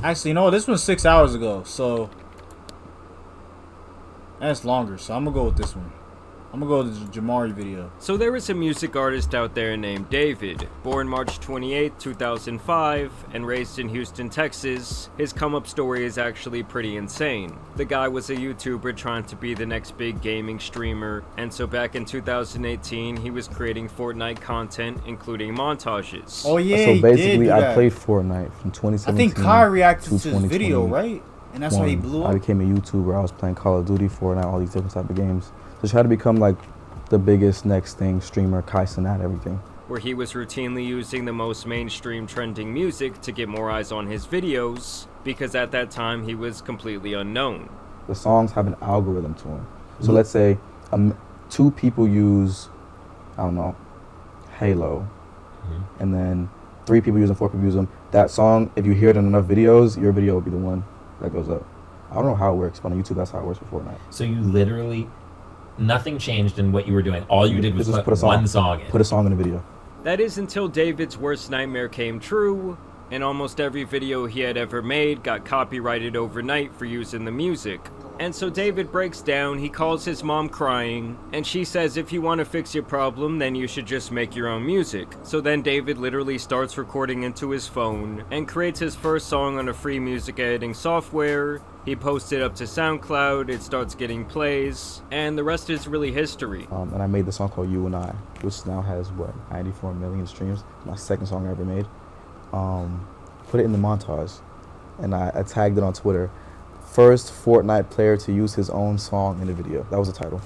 Actually, no, this was 6 hours ago, so that's longer. So I'm gonna go with this one. I'm gonna go with the Jamari video. So there is a music artist out there named David, born March 28, 2005, and raised in Houston, Texas. His come-up story is actually pretty insane. The guy was a YouTuber trying to be the next big gaming streamer, and so back in 2018, he was creating Fortnite content, including montages. Oh yeah, So he basically, did do I that. played Fortnite from 2017. I think Kai reacted to to his video, right? And that's why he blew I up. became a YouTuber. I was playing Call of Duty, Fortnite, all these different type of games. So try to become like the biggest next thing, streamer, Kai Cenat, everything. Where he was routinely using the most mainstream trending music to get more eyes on his videos, because at that time he was completely unknown. The songs have an algorithm to them. So let's say two people use, I don't know, Halo, and then 3 people use them, 4 people use them. That song, if you hear it in enough videos, your video will be the one that goes up. I don't know how it works, but on YouTube, that's how it works for Fortnite. So you literally, nothing changed in what you were doing. All you did was Just put one song in. Put a song in the video. That is until David's worst nightmare came true, and almost every video he had ever made got copyrighted overnight for use in the music. And so David breaks down, he calls his mom crying, and she says if you want to fix your problem, then you should just make your own music. So then David literally starts recording into his phone, and creates his first song on a free music editing software. He posts it up to SoundCloud, it starts getting plays, and the rest is really history. And I made the song called You and I, which now has, 94 million streams. My second song I ever made. Put it in the montage, and I tagged it on Twitter. First Fortnite player to use his own song in a video. That was the title.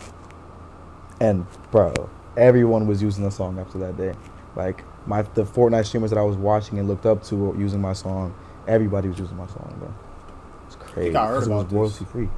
And bro, everyone was using the song after that day. Like the Fortnite streamers that I was watching and looked up to were using my song. Everybody was using my song, bro. It's crazy. I heard Because it about was this. royalty free.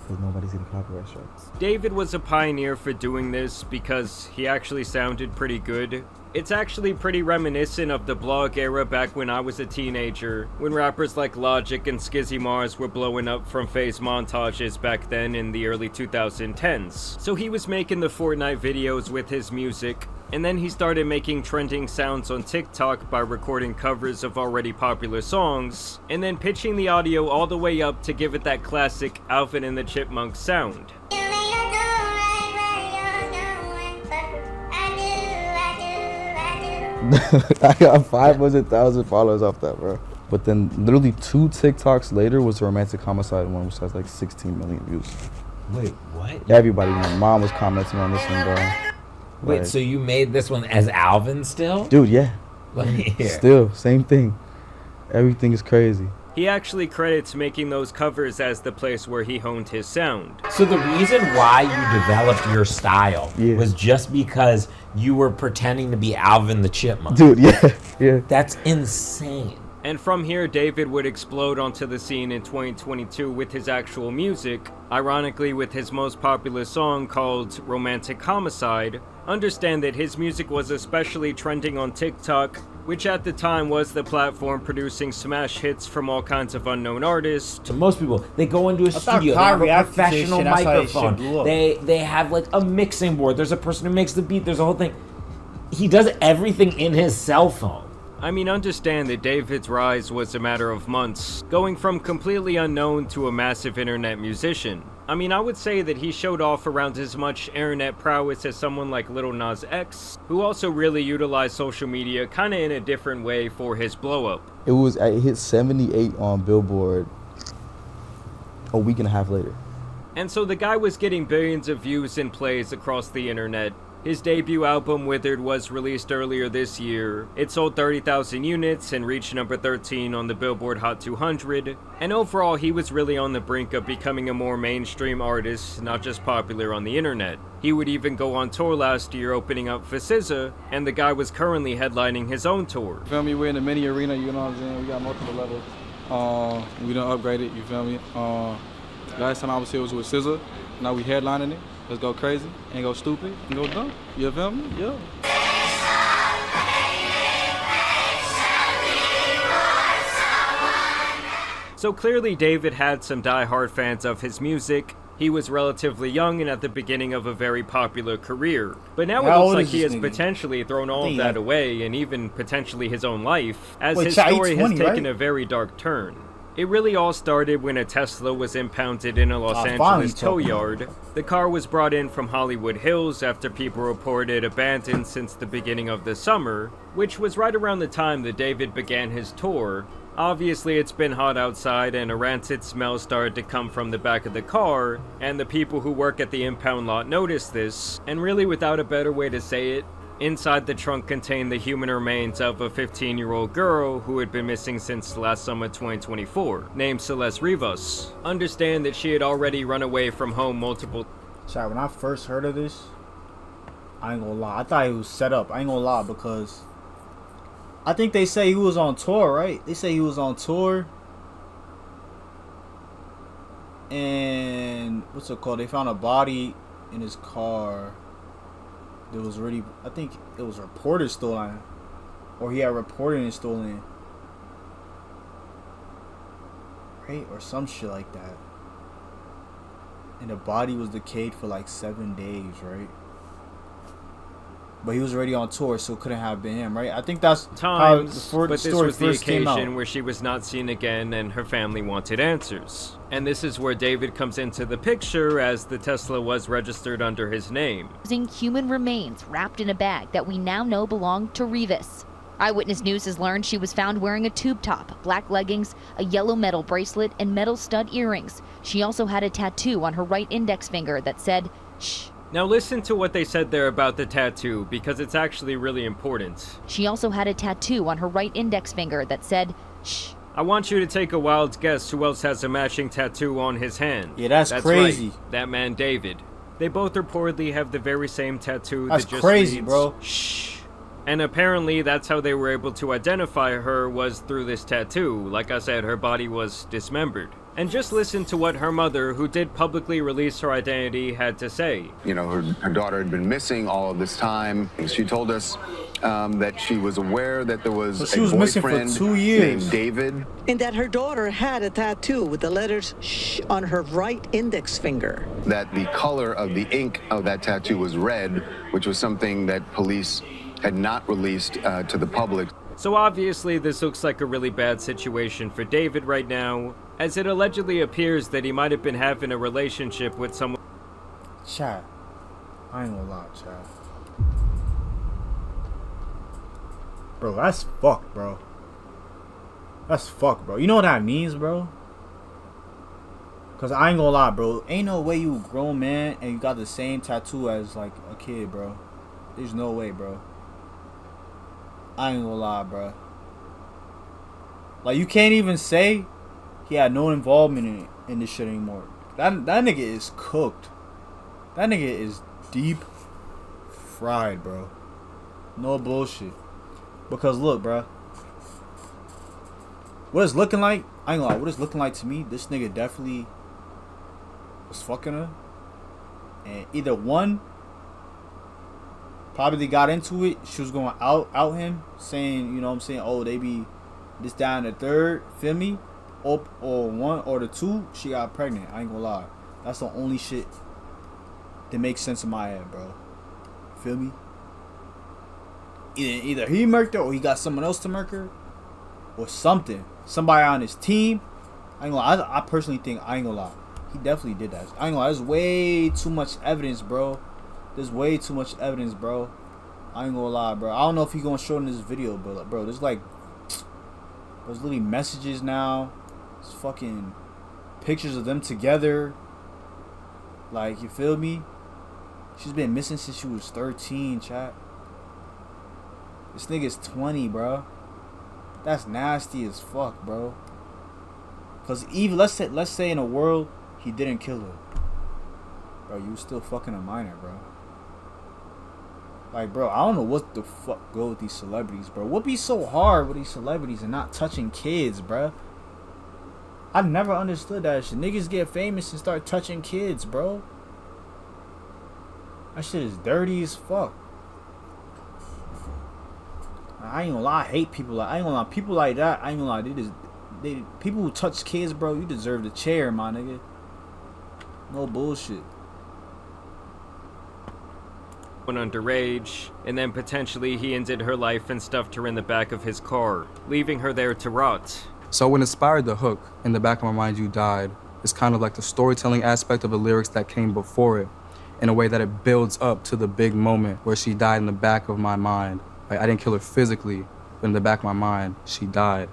Because nobody's getting copyright strikes. David was a pioneer for doing this because he actually sounded pretty good. It's actually pretty reminiscent of the blog era back when I was a teenager, when rappers like Logic and Skizzy Mars were blowing up from phase montages back then in the early 2010s. So he was making the Fortnite videos with his music, and then he started making trending sounds on TikTok by recording covers of already popular songs, and then pitching the audio all the way up to give it that classic Alvin and the Chipmunks sound. I got 500,000 followers off that, bro. But then literally 2 TikToks later was the romantic homicide one, which has like 16 million views. Wait, what? Everybody, my mom was commenting on this one, bro. Wait, Like, so you made this one as Alvin still? dude, yeah. Let me hear. Still, same thing. Everything is crazy. He actually credits making those covers as the place where he honed his sound. So the reason why you developed your style Yeah. was just because you were pretending to be Alvin the Chipmunk. Dude, yeah, yeah. That's insane. And from here, David would explode onto the scene in 2022 with his actual music, ironically with his most popular song called Romantic Homicide. Understand that his music was especially trending on TikTok, which at the time was the platform producing smash hits from all kinds of unknown artists. So most people, they go into a thought studio, they Kai have a reacted to this professional shit, that's how his shit microphone, blew up. they have like a mixing board, there's a person who makes the beat, there's a whole thing. He does everything in his cell phone. I mean, understand that David's rise was a matter of months, going from completely unknown to a massive internet musician. I mean, I would say that he showed off around as much internet prowess as someone like Lil Nas X, who also really utilized social media kinda in a different way for his blow up. It hit 78 on Billboard a week and a half later. And so the guy was getting billions of views and plays across the internet. His debut album, Withered, was released earlier this year. It sold 30,000 units and reached number 13 on the Billboard Hot 200. And overall, he was really on the brink of becoming a more mainstream artist, not just popular on the internet. He would even go on tour last year opening up for SZA, and the guy was currently headlining his own tour. You feel me? We're in the mini arena, you know what I'm saying? We got multiple levels. We done upgraded, you feel me? Last time I was here was with SZA. Now we headlining it. Let's go crazy and go stupid and go dumb. You feel me? Yeah. So clearly David had some die-hard fans of his music. He was relatively young and at the beginning of a very popular career. But now How it old looks like is he this has nigga? potentially thrown all of think that like- away, and even potentially his own life, as Wait, his Chai, story 20, has taken right? a very dark turn. It really all started when a Tesla was impounded in a Los finally Angeles tow talking. yard. The car was brought in from Hollywood Hills after people reported abandoned since the beginning of the summer, which was right around the time that David began his tour. Obviously, it's been hot outside and a rancid smell started to come from the back of the car, and the people who work at the impound lot noticed this, and really without a better way to say it, inside the trunk contained the human remains of a 15-year-old girl who had been missing since last summer 2024, named Celeste Rivas. Understand that she had already run away from home multiple Chad, when I first heard of this, I ain't gonna lie. I thought he was set up. I ain't gonna lie because I think they say he was on tour, right? They say he was on tour. And what's it called? They found a body in his car. There was already, I think it was reported stolen, or he had reported it stolen, right, or some shit like that. And the body was decayed for like 7 days, right? But he was already on tour, so it couldn't have been him, right? I think that's times, how the but this story was the first came out. occasion where she was not seen again and her family wanted answers. And this is where David comes into the picture, as the Tesla was registered under his name. Using human remains wrapped in a bag that we now know belonged to Rivas. Eyewitness News has learned she was found wearing a tube top, black leggings, a yellow metal bracelet, and metal stud earrings. She also had a tattoo on her right index finger that said, "Shh." Now listen to what they said there about the tattoo, because it's actually really important. She also had a tattoo on her right index finger that said, "Shh." I want you to take a wild guess who else has a matching tattoo on his hand. Yeah, that's crazy. Right, that man David. They both reportedly have the very same tattoo That's that just crazy, reads, bro. "Shh." And apparently that's how they were able to identify her, was through this tattoo. Like I said, her body was dismembered. And just listen to what her mother, who did publicly release her identity, had to say. You know, her daughter had been missing all of this time. She told us that she was aware that there was So she a was missing for boyfriend 2 years. named David. And that her daughter had a tattoo with the letters "shh" on her right index finger. That the color of the ink of that tattoo was red, which was something that police had not released to the public. So obviously this looks like a really bad situation for David right now, as it allegedly appears that he might have been having a relationship with someone. Chat. I ain't gonna lie, chat. Bro, that's fucked, bro. That's fucked, bro. You know what that means, bro? Cause I ain't gonna lie, bro. Ain't no way you a grown man and you got the same tattoo as like a kid, bro. There's no way, bro. I ain't gonna lie, bro. Like, you can't even say he had no involvement in this shit anymore. That nigga is cooked. That nigga is deep fried, bro. No bullshit. Because look, bro. What it's looking like, I ain't gonna lie, what it's looking like to me, this nigga definitely was fucking her. And either one, probably got into it. She was going out him, saying, you know what I'm saying, oh, they be this, down the third, feel me? Or one, or the two, she got pregnant. I ain't gonna lie. That's the only shit that makes sense in my head, bro. Feel me? Either he murked her, or he got someone else to murk her, or something. Somebody on his team. I ain't gonna lie. I personally think, I ain't gonna lie, he definitely did that. I ain't gonna lie. There's way too much evidence, bro. There's way too much evidence, bro. I ain't gonna lie, bro. I don't know if he gonna show in this video, but bro, there's like, there's literally messages now. There's fucking pictures of them together. Like, you feel me? She's been missing since she was 13, chat. This nigga's 20, bro. That's nasty as fuck, bro. Cause even let's say in a world he didn't kill her, bro, you still fucking a minor, bro. Like, bro, I don't know what the fuck go with these celebrities, bro. What be so hard with these celebrities and not touching kids, bro? I never understood that shit. Niggas get famous and start touching kids, bro. That shit is dirty as fuck. I ain't gonna lie, I hate people like, I ain't gonna lie, people like that, I ain't gonna lie, people who touch kids, bro, you deserve the chair, my nigga. No bullshit. Underage, and then potentially he ended her life and stuffed her in the back of his car, leaving her there to rot. So what inspired the hook, "In the Back of My Mind You Died," is kind of like the storytelling aspect of the lyrics that came before it, in a way that it builds up to the big moment where she died in the back of my mind. Like, I didn't kill her physically, but in the back of my mind, she died.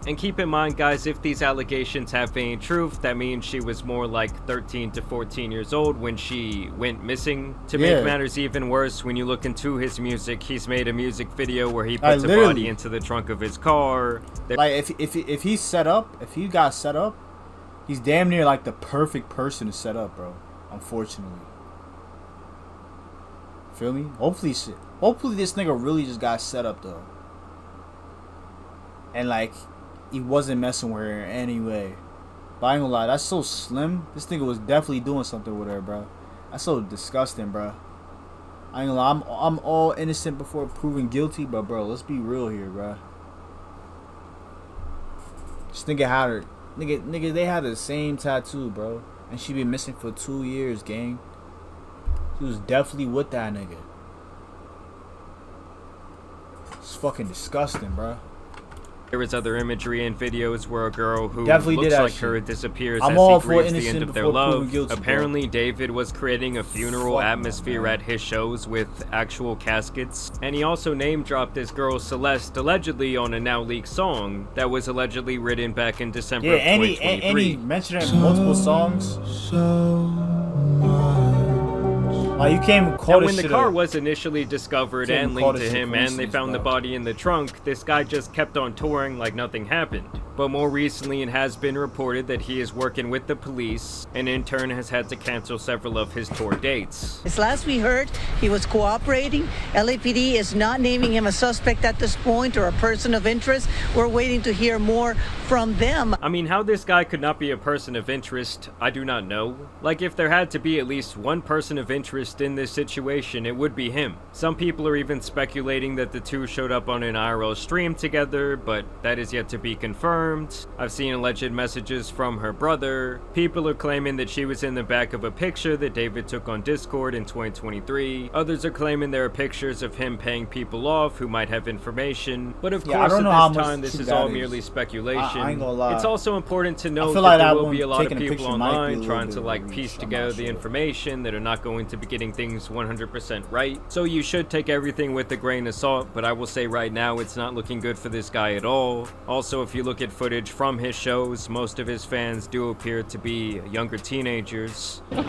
And keep in mind, guys, if these allegations have any truth, that means she was more like 13 to 14 years old when she went missing. To make matters even worse, when you look into his music, he's made a music video where he puts a body into the trunk of his car. Like, if he's set up, if he got set up, he's damn near like the perfect person to set up, bro. Unfortunately. Feel me? Hopefully this nigga really just got set up, though. And, like, he wasn't messing with her anyway. But I ain't gonna lie, that's so slim. This nigga was definitely doing something with her, bro. That's so disgusting, bro. I ain't gonna lie, I'm all innocent before proven guilty, but bro, let's be real here, bro. This nigga had her, nigga, they had the same tattoo, bro, and she been missing for 2 years, gang. She was definitely with that nigga. It's fucking disgusting, bro. There is other imagery and videos where a girl who definitely looks like her disappears as he grieves the end of their love. Apparently, David was creating a funeral atmosphere at his shows with actual caskets. And he also name-dropped this girl, Celeste, allegedly on a now-leaked song that was allegedly written back in December of 2023. And he mentioned it in multiple songs. You came caught when the car was initially discovered and linked to him and they found the body in the trunk, this guy just kept on touring like nothing happened. But more recently, it has been reported that he is working with the police and in turn has had to cancel several of his tour dates. As last we heard, he was cooperating. LAPD is not naming him a suspect at this point or a person of interest. We're waiting to hear more from them. I mean, how this guy could not be a person of interest, I do not know. Like, if there had to be at least one person of interest in this situation, it would be him. Some people are even speculating that the two showed up on an IRL stream together, but that is yet to be confirmed. I've seen alleged messages from her brother. People are claiming that she was in the back of a picture that David took on Discord in 2023. Others are claiming there are pictures of him paying people off who might have information. But of course, at this time, this is all merely speculation. I ain't gonna lie. It's also important to note that there will be a lot of people online trying to like piece together the information that are not going to be getting things 100% right. So you should take everything with a grain of salt, but I will say right now it's not looking good for this guy at all. Also, if you look at footage from his shows, most of his fans do appear to be younger teenagers. No!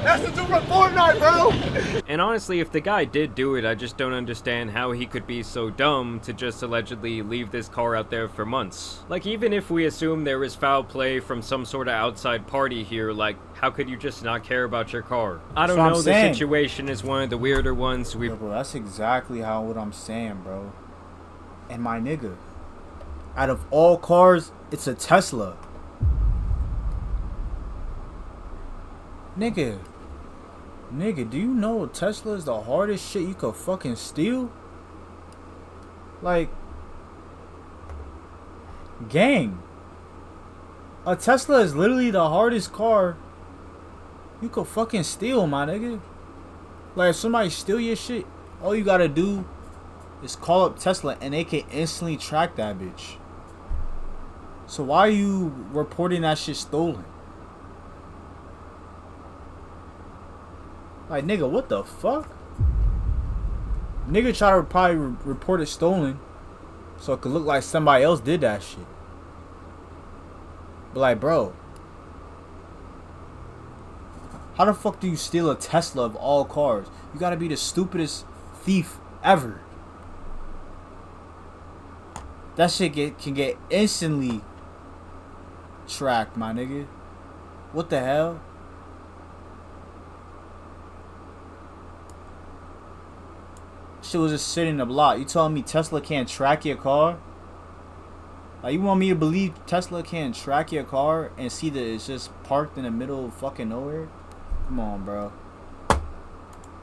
That's the dude from Fortnite, bro! And honestly, if the guy did do it, I just don't understand how he could be so dumb to just allegedly leave this car out there for months. Like, even if we assume there is foul play from some sort of outside party here, like, how could you just not care about your car? I don't know, the situation is one of the weirder ones Yo, bro, that's exactly what I'm saying, bro. And my nigga, out of all cars, it's a Tesla. Nigga, do you know Tesla is the hardest shit you could fucking steal? Like, gang, a Tesla is literally the hardest car you could fucking steal, my nigga. Like, if somebody steal your shit, all you gotta do is call up Tesla and they can instantly track that bitch. So why are you reporting that shit stolen? Like, nigga, what the fuck? Nigga try to probably report it stolen so it could look like somebody else did that shit. But like, bro, how the fuck do you steal a Tesla of all cars? You gotta be the stupidest thief ever. That shit can get instantly tracked, my nigga. What the hell? Shit was just sitting in the block. You telling me Tesla can't track your car? Like, you want me to believe Tesla can't track your car and see that it's just parked in the middle of fucking nowhere? Come on, bro.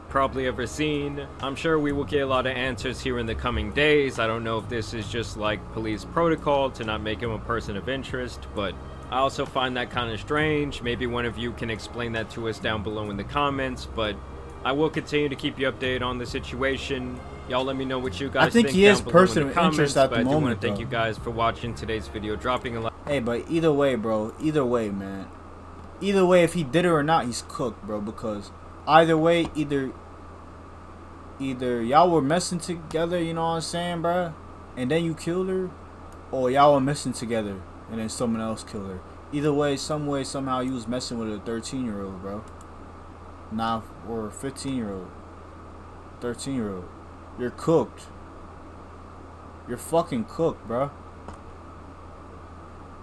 Probably ever seen. I'm sure we will get a lot of answers here in the coming days. I don't know if this is just like police protocol to not make him a person of interest, but I also find that kind of strange. Maybe one of you can explain that to us down below in the comments, but I will continue to keep you updated on the situation. Y'all let me know what you guys think he is down below in person the of comments, interest at the but I do want moment, to thank though. you guys for watching today's video, dropping a like. Hey, but either way, bro. Either way, man. Either way, if he did it or not, he's cooked, bro. Because either way, either y'all were messing together, you know what I'm saying, bro, and then you killed her, or y'all were messing together and then someone else killed her. Either way, somehow you was messing with a 13-year-old, bro. Nah, or a 15-year-old, 13-year-old. You're cooked. You're fucking cooked, bro.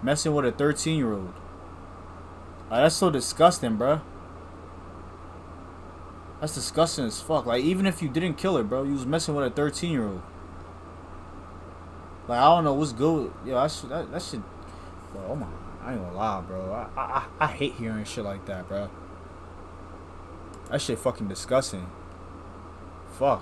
Messing with a 13-year-old. Like, that's so disgusting, bro. That's disgusting as fuck. Like, even if you didn't kill her, bro, you was messing with a 13-year-old. Like, I don't know what's good. Yo, that shit. Bro, oh my, I ain't gonna lie, bro. I hate hearing shit like that, bro. That shit fucking disgusting. Fuck.